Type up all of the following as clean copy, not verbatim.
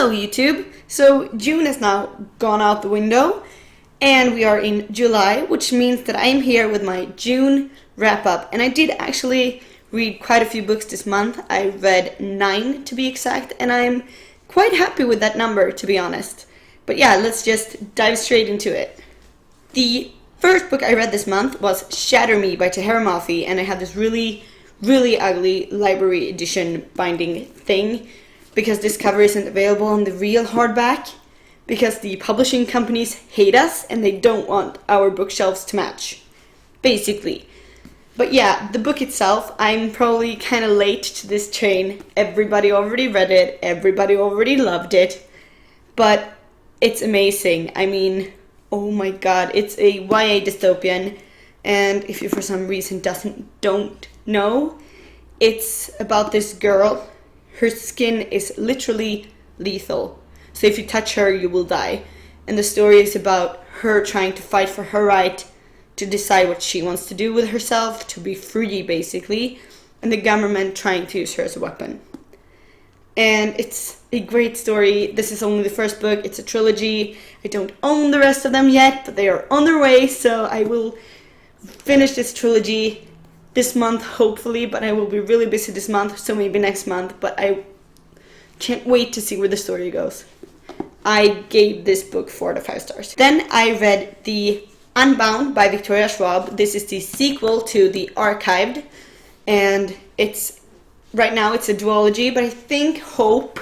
Hello YouTube! So June has now gone out the window and we are in July, which means that I am here with my June wrap up. And I did actually read quite a few books this month. I read 9 to be exact, and I'm quite happy with that number, to be honest. But yeah, let's just dive straight into it. The first book I read this month was Shatter Me by Tahira Mafi, and I have this really ugly library edition binding thing because this cover isn't available on the real hardback because the publishing companies hate us and they don't want our bookshelves to match, basically. But yeah, the book itself, I'm probably kind of late to this train. Everybody already read it, everybody already loved it, but it's amazing. I mean, oh my god, it's a YA dystopian, and if you for some reason don't know, it's about this girl. Her skin is literally lethal, so if you touch her you will die, and the story is about her trying to fight for her right to decide what she wants to do with herself, to be free basically, and the government trying to use her as a weapon. And it's a great story. This is only the first book, it's a trilogy. I don't own the rest of them yet, but they are on their way, so I will finish this trilogy this month hopefully, but I will be really busy this month, so maybe next month, but I can't wait to see where the story goes. I gave this book 4 out of 5 stars. Then I read the Unbound by Victoria Schwab. This is the sequel to the Archived, and right now it's a duology, but I hope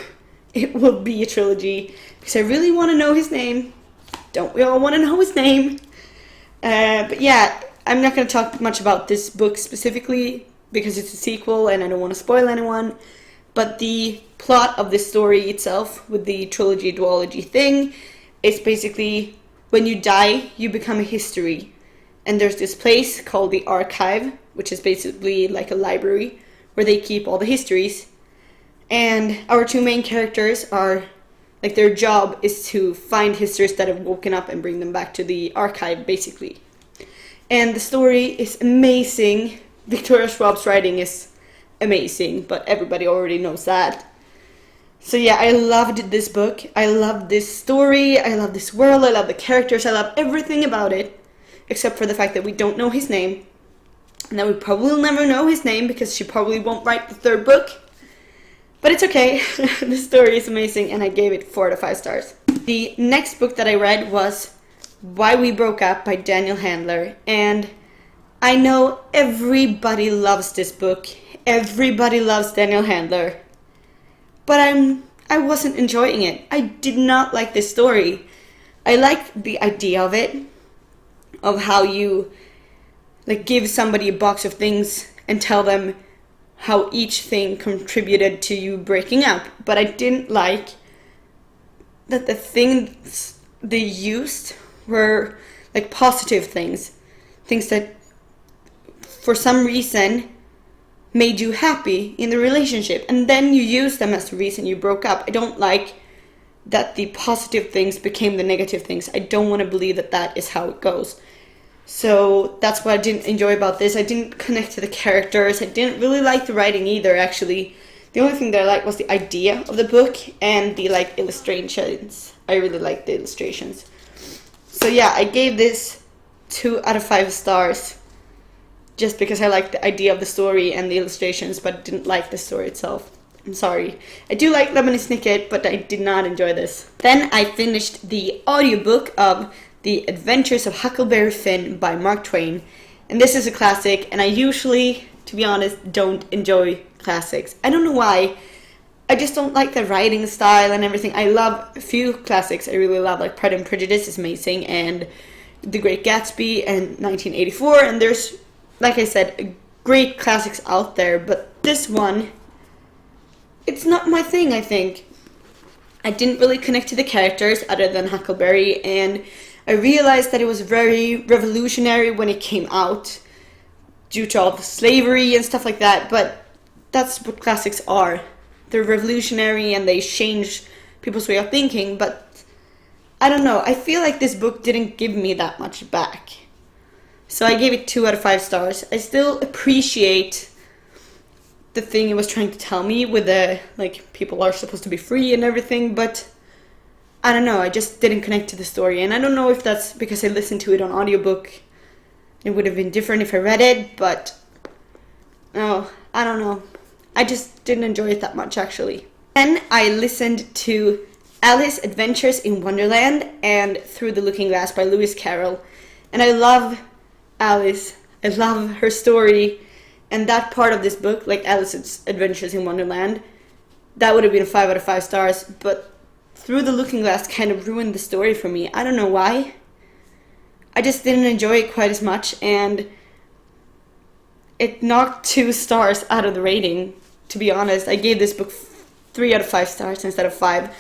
it will be a trilogy because I really want to know his name. Don't we all want to know his name? But yeah, I'm not going to talk much about this book specifically because it's a sequel and I don't want to spoil anyone. But the plot of the story itself with the trilogy duology thing is basically when you die, you become a history. And there's this place called the Archive, which is basically like a library where they keep all the histories. And our two main characters are, like, their job is to find histories that have woken up and bring them back to the archive, basically. And the story is amazing. Victoria Schwab's writing is amazing, but everybody already knows that. So yeah, I loved this book. I love this story. I love this world. I love the characters. I love everything about it, except for the fact that we don't know his name. And that we probably will never know his name because she probably won't write the third book. But it's okay. The story is amazing and I gave it 4 out of 5 stars. The next book that I read was Why We Broke Up by Daniel Handler. And I know everybody loves this book. Everybody loves Daniel Handler. But I wasn't enjoying it. I did not like this story. I liked the idea of it, of how you give somebody a box of things and tell them how each thing contributed to you breaking up. But I didn't like that the things they used were positive things that for some reason made you happy in the relationship, and then you use them as the reason you broke up. I don't like that the positive things became the negative things. I don't want to believe that that is how it goes. So that's what I didn't enjoy about this. I didn't connect to the characters. I didn't really like the writing either, actually. The only thing that I liked was the idea of the book and the illustrations. I really liked the illustrations. So yeah, I gave this 2 out of 5 stars just because I liked the idea of the story and the illustrations, but didn't like the story itself. I'm sorry. I do like Lemony Snicket, but I did not enjoy this. Then I finished the audiobook of The Adventures of Huckleberry Finn by Mark Twain. And this is a classic, and I usually, to be honest, don't enjoy classics. I don't know why. I just don't like the writing style and everything. I love a few classics I really love, like Pride and Prejudice is amazing, and The Great Gatsby and 1984, and there's, like I said, great classics out there, but this one, it's not my thing, I think. I didn't really connect to the characters other than Huckleberry, and I realized that it was very revolutionary when it came out due to all the slavery and stuff like that, but that's what classics are. They're revolutionary and they change people's way of thinking, but I don't know. I feel like this book didn't give me that much back. So I gave it 2 out of 5 stars. I still appreciate the thing it was trying to tell me with the, people are supposed to be free and everything, but I don't know, I just didn't connect to the story. And I don't know if that's because I listened to it on audiobook. It would have been different if I read it, but no, I don't know. I just didn't enjoy it that much, actually. Then I listened to Alice Adventures in Wonderland and Through the Looking Glass by Lewis Carroll. And I love Alice. I love her story. And that part of this book, like Alice's Adventures in Wonderland, that would have been a 5 out of 5 stars. But Through the Looking Glass kind of ruined the story for me. I don't know why. I just didn't enjoy it quite as much, and it knocked 2 stars out of the rating, to be honest. I gave this book 3 out of 5 stars instead of 5,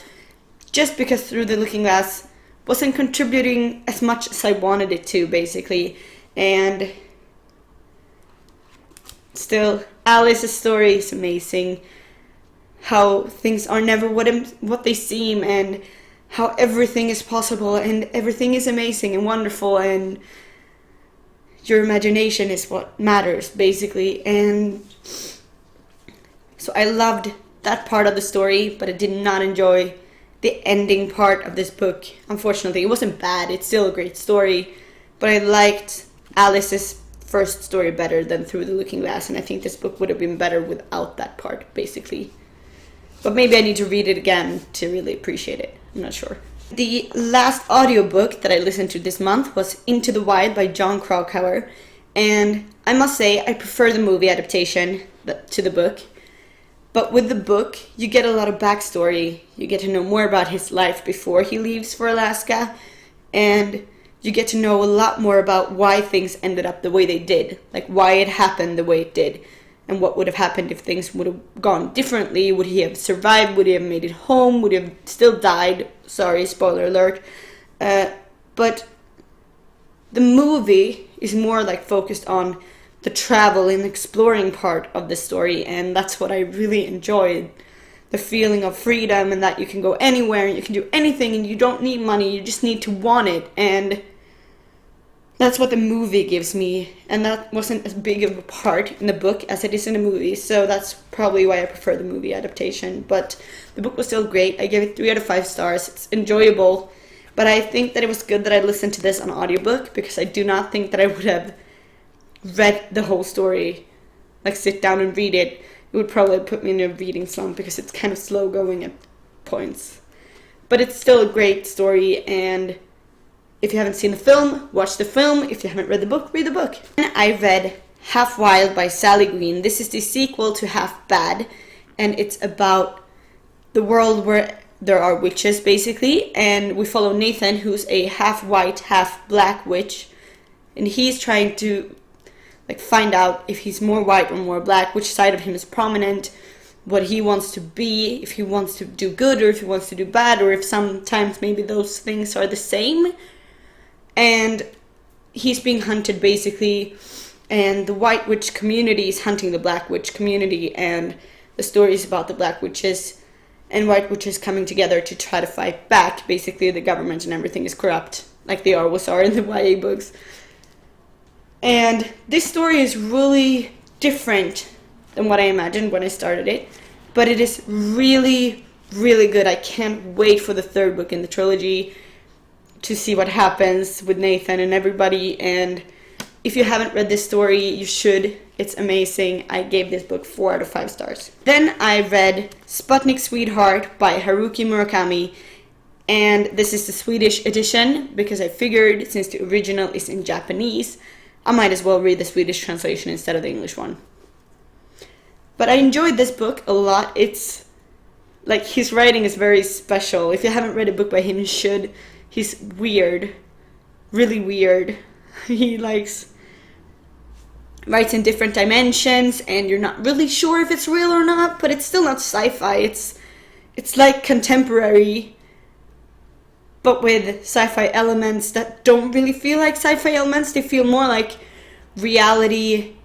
just because Through the Looking Glass wasn't contributing as much as I wanted it to, basically. And still, Alice's story is amazing. How things are never what they seem, and how everything is possible, and everything is amazing and wonderful, and your imagination is what matters, basically. And so I loved that part of the story, but I did not enjoy the ending part of this book. Unfortunately, it wasn't bad, it's still a great story, but I liked Alice's first story better than Through the Looking Glass, and I think this book would have been better without that part, basically. But maybe I need to read it again to really appreciate it. I'm not sure. The last audiobook that I listened to this month was Into the Wild by John Krakauer. And I must say, I prefer the movie adaptation to the book. But with the book, you get a lot of backstory. You get to know more about his life before he leaves for Alaska. And you get to know a lot more about why things ended up the way they did. Like why it happened the way it did. And what would have happened if things would have gone differently. Would he have survived? Would he have made it home? Would he have still died? Sorry, spoiler alert. But the movie is more like focused on the travel and exploring part of the story. And that's what I really enjoyed. The feeling of freedom, and that you can go anywhere and you can do anything and you don't need money. You just need to want it. And that's what the movie gives me, and that wasn't as big of a part in the book as it is in the movie, so that's probably why I prefer the movie adaptation. But the book was still great. I gave it 3 out of 5 stars. It's enjoyable, but I think that it was good that I listened to this on audiobook, because I do not think that I would have read the whole story, like sit down and read it. It would probably put me in a reading slump, because it's kind of slow going at points. But it's still a great story, and if you haven't seen the film, watch the film. If you haven't read the book, read the book. And I read Half Wild by Sally Green. This is the sequel to Half Bad, and it's about the world where there are witches, basically. And we follow Nathan, who's a half white, half black witch, and he's trying to find out if he's more white or more black, which side of him is prominent, what he wants to be, if he wants to do good or if he wants to do bad, or if sometimes maybe those things are the same. And he's being hunted, basically, and the white witch community is hunting the black witch community, and the story is about the black witches and white witches coming together to try to fight back. Basically, the government and everything is corrupt, like they always are in the YA books. And this story is really different than what I imagined when I started it, but it is really, really good. I can't wait for the 3rd book in the trilogy to see what happens with Nathan and everybody. And if you haven't read this story, you should. It's amazing. I gave this book 4 out of 5 stars. Then I read Sputnik Sweetheart by Haruki Murakami, and this is the Swedish edition, because I figured since the original is in Japanese, I might as well read the Swedish translation instead of the English one. But I enjoyed this book a lot. It's like his writing is very special. If you haven't read a book by him, you should. He's weird, really weird. He writes in different dimensions, and you're not really sure if it's real or not, but it's still not sci-fi. It's like contemporary, but with sci-fi elements that don't really feel like sci-fi elements. They feel more like reality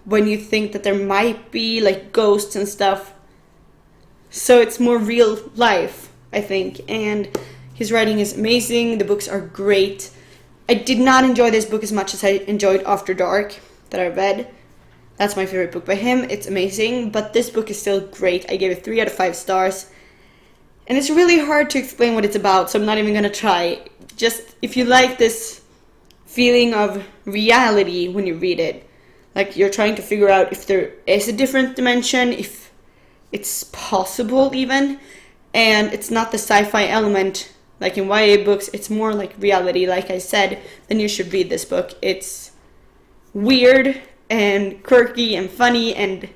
when you think that there might be like ghosts and stuff. So it's more real life, I think, and his writing is amazing. The books are great. I did not enjoy this book as much as I enjoyed After Dark that I read. That's my favorite book by him. It's amazing, but this book is still great. I gave it 3 out of 5 stars. And it's really hard to explain what it's about, so I'm not even gonna try. Just, if you like this feeling of reality when you read it, like you're trying to figure out if there is a different dimension, if it's possible even, and it's not the sci-fi element like in YA books, it's more like reality, like I said, then you should read this book. It's weird and quirky and funny and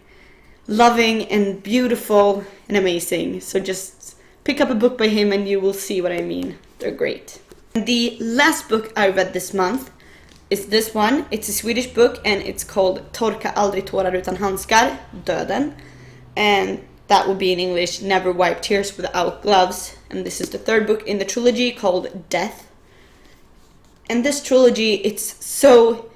loving and beautiful and amazing. So just pick up a book by him and you will see what I mean. They're great. The last book I read this month is this one. It's a Swedish book and it's called Torka aldrig tårar utan handskar, Döden. And that will be in English, Never Wipe Tears Without Gloves. And this is the third book in the trilogy called Death. And this trilogy, it's so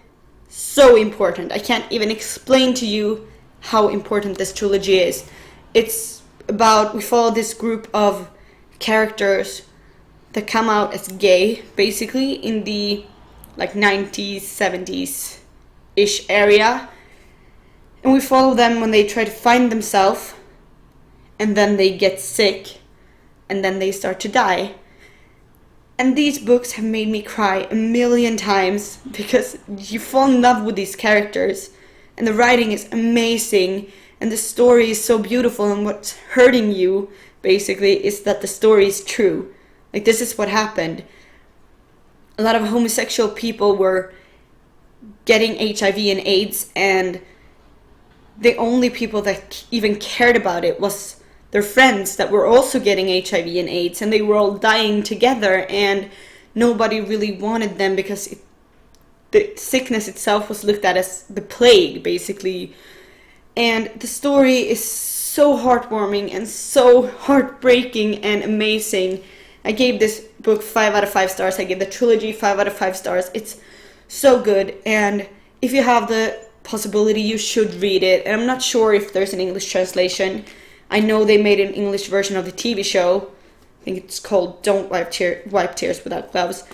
important. I can't even explain to you how important this trilogy is. It's about, we follow this group of characters that come out as gay, basically, in the like 90s, 70s-ish area. And we follow them when they try to find themselves, and then they get sick, and then they start to die. And these books have made me cry a million times because you fall in love with these characters, and the writing is amazing, and the story is so beautiful, and what's hurting you, basically, is that the story is true. Like, this is what happened. A lot of homosexual people were getting HIV and AIDS, and the only people that even cared about it was their friends that were also getting HIV and AIDS, and they were all dying together, and nobody really wanted them because the sickness itself was looked at as the plague, basically. And the story is so heartwarming and so heartbreaking and amazing. I gave this book 5 out of 5 stars. I gave the trilogy 5 out of 5 stars. It's so good, and if you have the possibility, you should read it. And I'm not sure if there's an English translation. I know they made an English version of the TV show. I think it's called Don't Wipe Tears Without Gloves.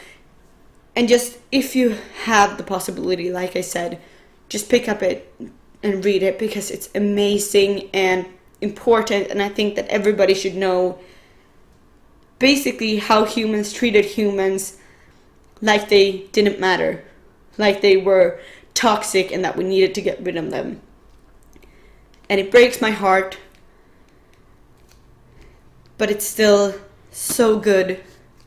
And just, if you have the possibility, like I said, just pick up it and read it because it's amazing and important, and I think that everybody should know basically how humans treated humans like they didn't matter, like they were toxic and that we needed to get rid of them. And it breaks my heart, but it's still so good,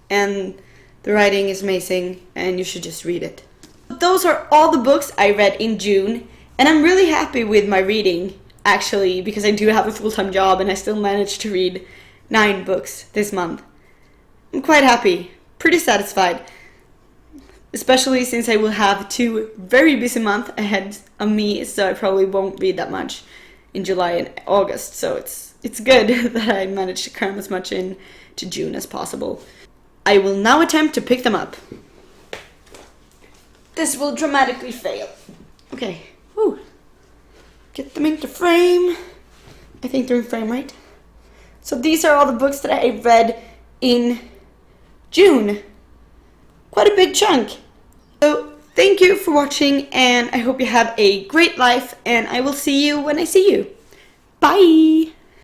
and the writing is amazing, and you should just read it. Those are all the books I read in June, and I'm really happy with my reading, actually, because I do have a full-time job and I still managed to read 9 books this month. I'm quite happy, pretty satisfied, especially since I will have 2 very busy months ahead of me, so I probably won't read that much in July and August, so it's good that I managed to cram as much in to June as possible. I will now attempt to pick them up. This will dramatically fail. Okay, whew. Get them into frame. I think they're in frame, right? So these are all the books that I read in June. Quite a big chunk. So thank you for watching, and I hope you have a great life, and I will see you when I see you. Bye!